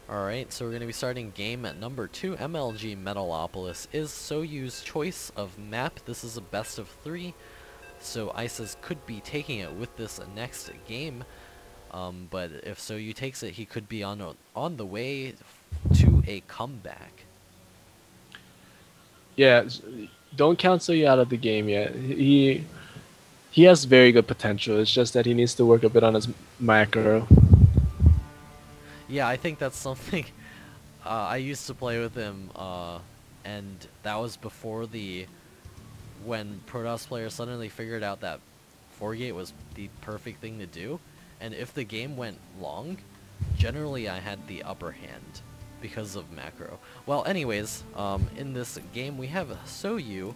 Alright, so we're going to be starting game at number 2, MLG Metalopolis. Is SoU's choice of map. This is a best of 3, so ISIS could be taking it with this next game. But if SoU takes it, he could be on the way to a comeback. Yeah, don't count SoU out of the game yet. He has very good potential. It's just that he needs to work a bit on his macro. Yeah, I think that's something I used to play with him, and that was before when Protoss players suddenly figured out that 4-gate was the perfect thing to do, and if the game went long, generally I had the upper hand because of macro. Well, anyways, in this game we have SoU,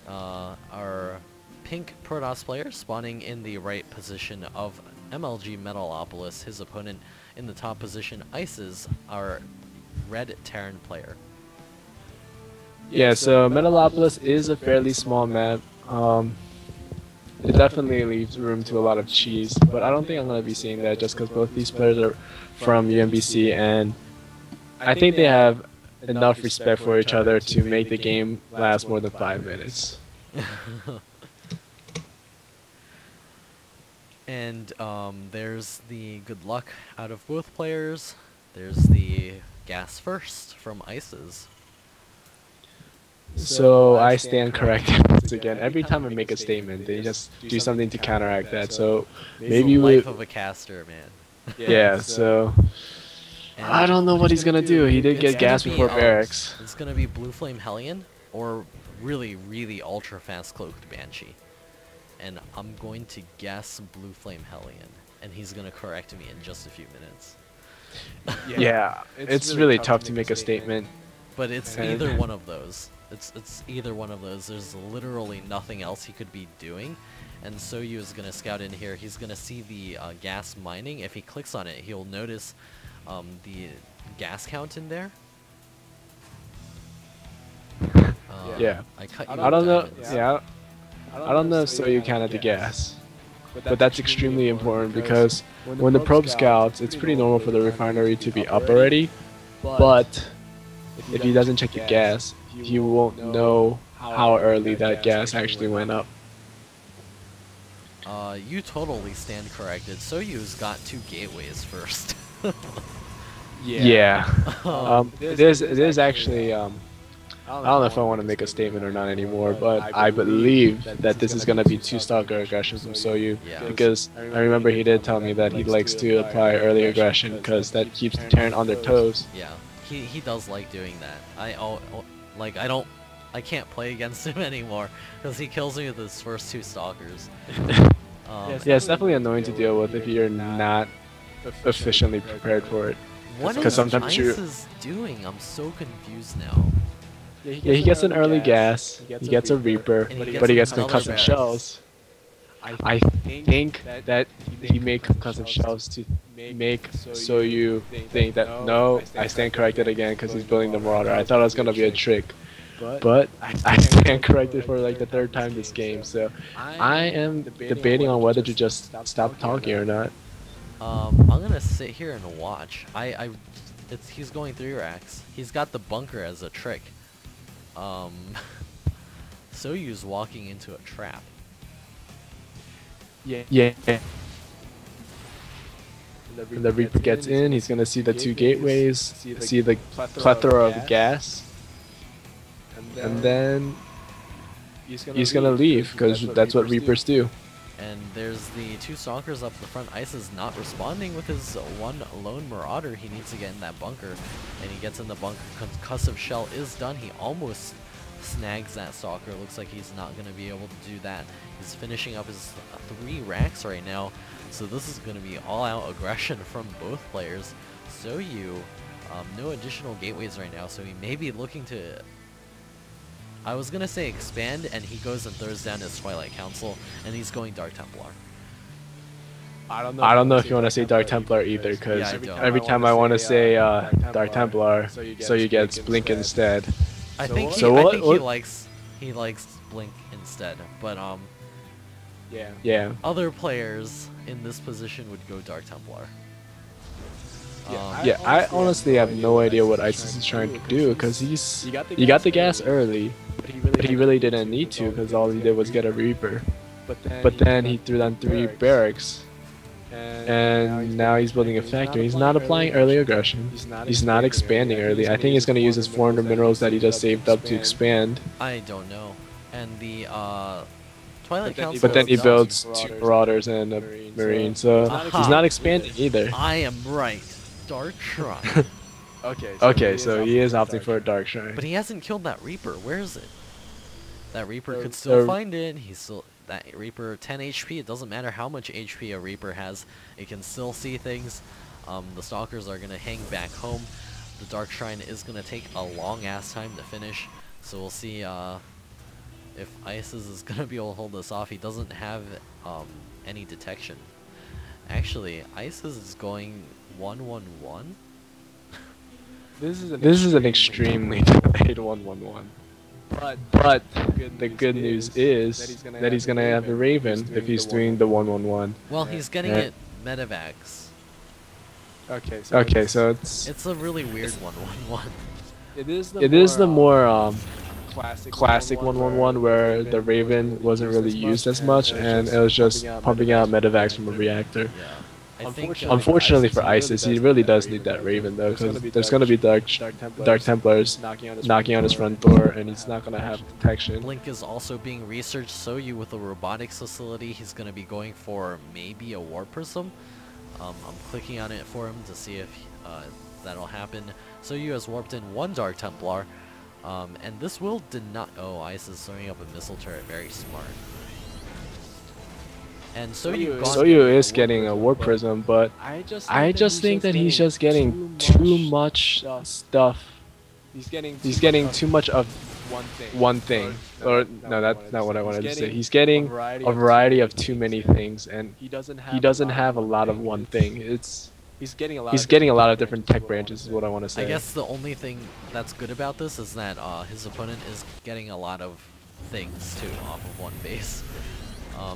our pink Protoss player, spawning in the right position of MLG Metalopolis, his opponent in the top position, ISIS, our red Terran player. Yeah, so Metalopolis is a fairly small map. It definitely leaves room to a lot of cheese, but I don't think I'm going to be seeing that just because both these players are from UMBC, and I think they have enough respect for each other to make the game last more than 5 minutes. And there's the good luck out of both players. There's the gas first from ISIS. So I stand corrected once again. Every time I make a statement, they just do something to counteract that. So maybe the we. life of a caster, man. Yeah. So I don't know what he's gonna do. He did get gas before barracks. It's gonna be Blue Flame Hellion or really, really ultra fast cloaked Banshee. And I'm going to guess Blue Flame Hellion, and he's gonna correct me in just a few minutes. Yeah, it's really tough to make a statement. But it's either one of those. It's either one of those. There's literally nothing else he could be doing. And SoU is gonna scout in here. He's gonna see the gas mining. If he clicks on it, he'll notice the gas count in there. Yeah. I don't know. Yeah. I don't know if SoU counted the gas, but that's extremely important because when the probe scouts, it's pretty normal for the refinery to be up already, but if he doesn't check the gas, he won't know how early that gas actually went up. You totally stand corrected. SoU's got 2 gateways first. Yeah. There's actually I don't know if I want to make a statement or not anymore, but I believe that this is going to be 2 stalker aggression from SoU, because I remember he did tell me that he likes to apply early aggression because that keeps the Terran on their toes. Yeah, he does like doing that. I can't play against him anymore because he kills me with his first 2 stalkers. Yeah, it's definitely annoying to deal with if you're not efficiently prepared for it. What is ISIS doing? I'm so confused now. Yeah, he gets an early gas, he gets a Reaper, but he gets concussive shells. I think that he made concussive shells to make SoU think that, no, I stand corrected again because he's building the Marauder. I thought it was going to be a trick, but I stand corrected for like the 3rd time this game, so I am debating on whether to just stop talking or not. I'm going to sit here and watch. He's going 3 racks. He's got the bunker as a trick. SoU's walking into a trap. Yeah. When the Reaper gets in, he's gonna see the 2 gateways, see the plethora of gas, and then he's gonna leave because that's what Reapers do. And there's the 2 stalkers up the front. Ice is not responding with his 1 lone Marauder. He needs to get in that bunker, and he gets in the bunker. Concussive shell is done. He almost snags that stalker. Looks like he's not going to be able to do that. He's finishing up his 3 racks right now, so this is going to be all-out aggression from both players. SoU, no additional gateways right now, so he may be looking to... I was gonna say expand, and he goes and throws down his Twilight Council, and he's going Dark Templar. I don't know if you want to say Dark Templar either, because every time I want to say Dark Templar, SoU gets Blink instead. I think he likes Blink instead, but yeah. Other players in this position would go Dark Templar. Yeah, I honestly have no idea what ISIS is trying to do, because he got the gas early, but he really didn't need to, because all he did was get a Reaper. But then he threw down 3 barracks, and now he's building a factory. He's not applying early aggression. He's not expanding early. I think he's going to use his 400 minerals that he just saved up to expand. I don't know. And the Twilight Council. But then he builds 2 Marauders and a Marine, so he's not expanding either. I am right. Dark Shrine. Okay, so he is opting for a Dark Shrine. But he hasn't killed that Reaper. Where is it? That Reaper could still find it. He's still that Reaper 10 HP. It doesn't matter how much HP a Reaper has. It can still see things. The Stalkers are gonna hang back home. The Dark Shrine is gonna take a long ass time to finish. So we'll see if ISIS is gonna be able to hold this off. He doesn't have any detection. Actually, ISIS is going 1-1-1. This is an extremely delayed 1-1-1. But the good news is that he's gonna have the Raven if he's doing the 1-1-1. Well, he's getting it medevacs. Okay, so it's a really weird 1-1-1. It is the more classic 1-1-1 where the Raven wasn't really used as much, and it was just pumping out medevacs from a reactor. Yeah. Unfortunately for ISIS, he really does need that Raven though, because there's going to be Dark Templars knocking on his front door, and he's not going to have protection. Blink is also being researched. SoU with a robotics facility, he's going to be going for maybe a Warp Prism. I'm clicking on it for him to see if that'll happen. SoU has warped in 1 Dark Templar, and this will deny. Oh, ISIS is throwing up a missile turret. Very smart. And SoU is getting a Warp Prism, but I just think that he's just getting too much stuff. He's getting too much of one thing. Or no, that's not what I wanted to say. He's getting a variety of too many things, and he doesn't have a lot of one thing. He's getting a lot of different tech branches, is what I want to say. I guess the only thing that's good about this is that his opponent is getting a lot of things too off of one base.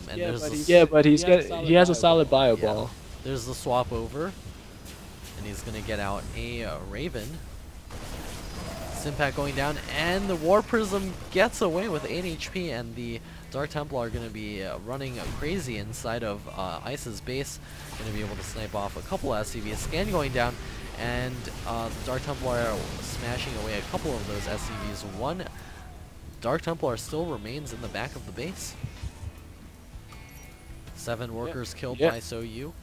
And but he has a solid bio ball. There's the swap over, and he's gonna get out a Raven. Impact going down, and the War Prism gets away with 8 HP, and the Dark Templar are going to be running crazy inside of ISIS base. Going to be able to snipe off a couple of SCVs. Scan going down, and the Dark Templar are smashing away a couple of those SCVs. 1 Dark Templar still remains in the back of the base. 7 workers killed by SoU.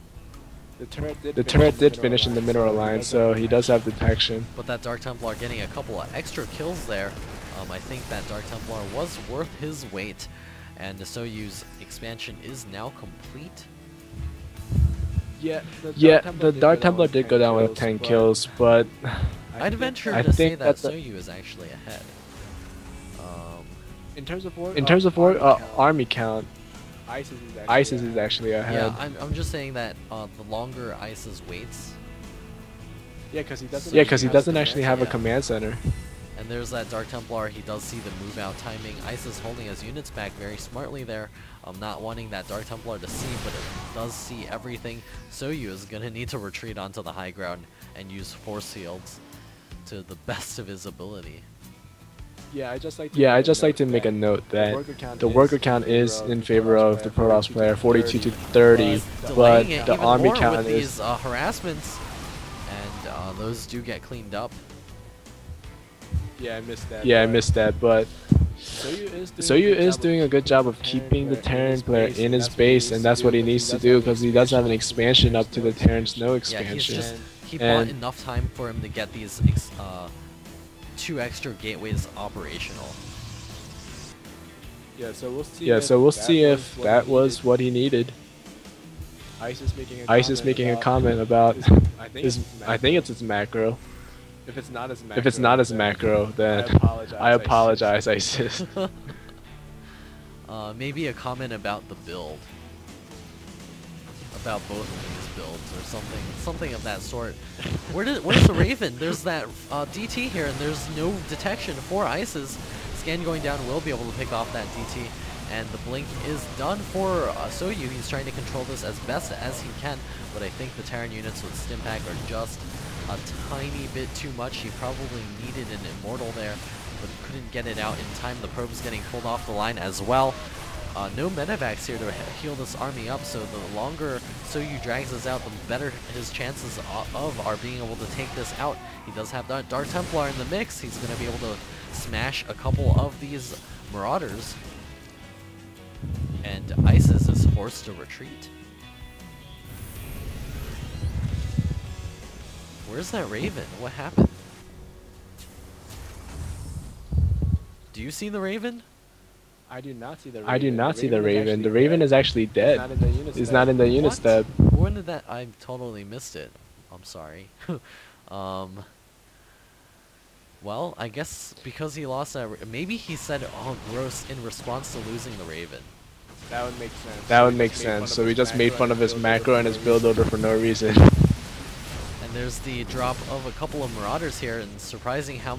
The turret did finish in the mineral line, so he does have detection. But that Dark Templar getting a couple of extra kills there. I think that Dark Templar was worth his weight, and the SoU's expansion is now complete. The Dark Templar did go down with 10 kills, but I'd venture to say that SoU is actually ahead. In terms of army count, ISIS is actually ahead. Yeah, I'm just saying that the longer ISIS waits. Yeah, because he doesn't actually have a command center. And there's that Dark Templar. He does see the move out timing. ISIS holding his units back very smartly there. Not wanting that Dark Templar to see, but it does see everything. SoU is gonna need to retreat onto the high ground and use force fields to the best of his ability. Yeah, I just like to make a note that the worker count is in favor of the Protoss player, 42 to 30, but the army count with is these harassments, and those do get cleaned up. Yeah, I missed that, but SoU is doing a good job of keeping the Terran player in his base, and that's what he needs to do, because he does have an expansion up to the Terran snow expansion. Yeah, he bought enough time for him to get these 2 extra gateways operational. Yeah, so we'll see if that was what he needed. ISIS making a comment about I think it's his macro. If it's not as macro, then I apologize, ISIS. Maybe a comment about the build. About both of these builds or something of that sort. Where's the Raven? There's that DT here, and there's no detection for ISIS. Scan going down will be able to pick off that DT, and the blink is done for SoU. He's trying to control this as best as he can, but I think the Terran units with Stimpack are just a tiny bit too much. He probably needed an immortal there, but couldn't get it out in time. The probe's getting pulled off the line as well. No medevacs here to heal this army up, so the longer SoU drags this out, the better his chances are being able to take this out. He does have that Dark Templar in the mix. He's going to be able to smash a couple of these Marauders. And ISIS is forced to retreat. Where's that Raven? What happened? Do you see the Raven? I do not see the Raven. I do not see the Raven. The Raven is actually dead. It's not in the unit step. When did that? I totally missed it. I'm sorry. Well, I guess because he lost that, maybe he said, "Oh, gross," in response to losing the Raven. That would make sense. That would make sense. So we just made fun of his macro and his build order for no reason. And there's the drop of a couple of Marauders here, and surprising how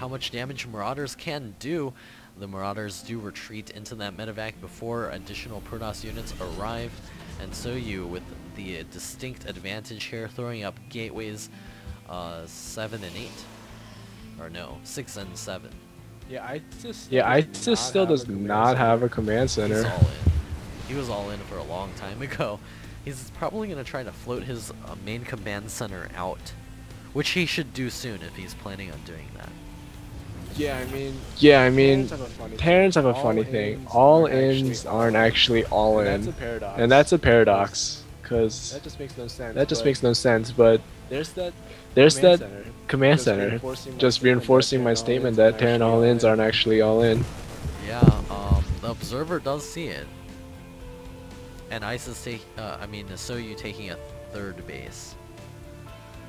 much damage Marauders can do. The Marauders do retreat into that medevac before additional Protoss units arrive, and SoU with the distinct advantage here, throwing up gateways 7 and 8, or no, 6 and 7. Yeah, ISIS still does not have a command center. He's all in. He was all in for a long time ago. He's probably going to try to float his main command center out, which he should do soon if he's planning on doing that. Yeah, I mean, parents have a funny thing. All ins aren't actually all in, and that's a paradox. Cause that just makes no sense. But there's that command center, just reinforcing my statement that parent all ins aren't actually all in. Yeah, the observer does see it, and ISIS SoU taking a third base.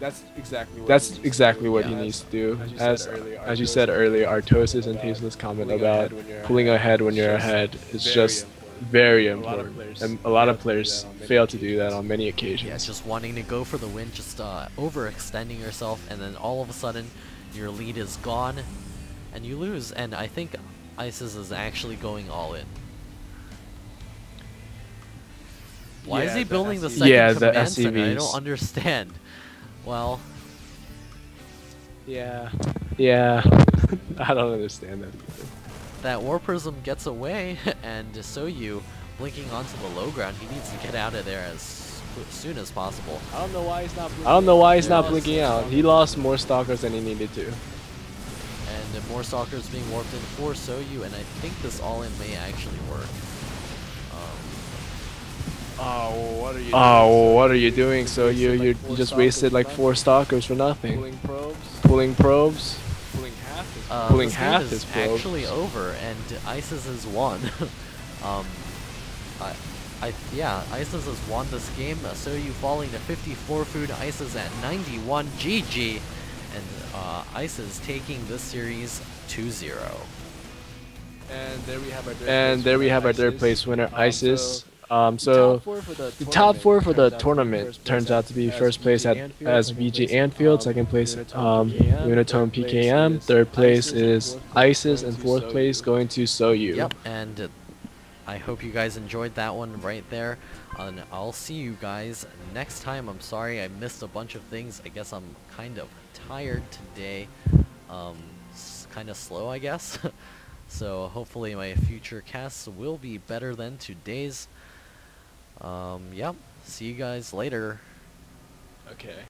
That's exactly what he needs to do. As you said earlier, Artosis and Tasteless comment about pulling ahead when you're ahead is just very important, and a lot of players fail to do that on many occasions. Yeah, just wanting to go for the win, just overextending yourself, and then all of a sudden your lead is gone and you lose. And I think ISIS is actually going all in. Why is he building the second command center? I don't understand. Well, yeah, I don't understand that either. That War Prism gets away, and SoU blinking onto the low ground. He needs to get out of there as soon as possible. I don't know why he's not blinking out. He lost more Stalkers than he needed to. And more Stalkers being warped in for SoU, and I think this all-in may actually work. What are you doing? So you just wasted like 4 Stalkers for nothing. Pulling probes. Pulling half his probes. Actually over, and ISIS has won. ISIS has won this game. SoU falling to 54 food. ISIS at 91. GG, and ISIS taking this series 2-0. And there we have our third place winner, ISIS. So the top 4 for the tournament turns out to be first place as VG Anfield, second place Unitone PKM, third place is ISIS, and fourth place going to SoU. Yep, and I hope you guys enjoyed that one right there. And I'll see you guys next time. I'm sorry I missed a bunch of things. I guess I'm kind of tired today. Kind of slow, I guess. So hopefully my future casts will be better than today's. Yep. See you guys later. Okay.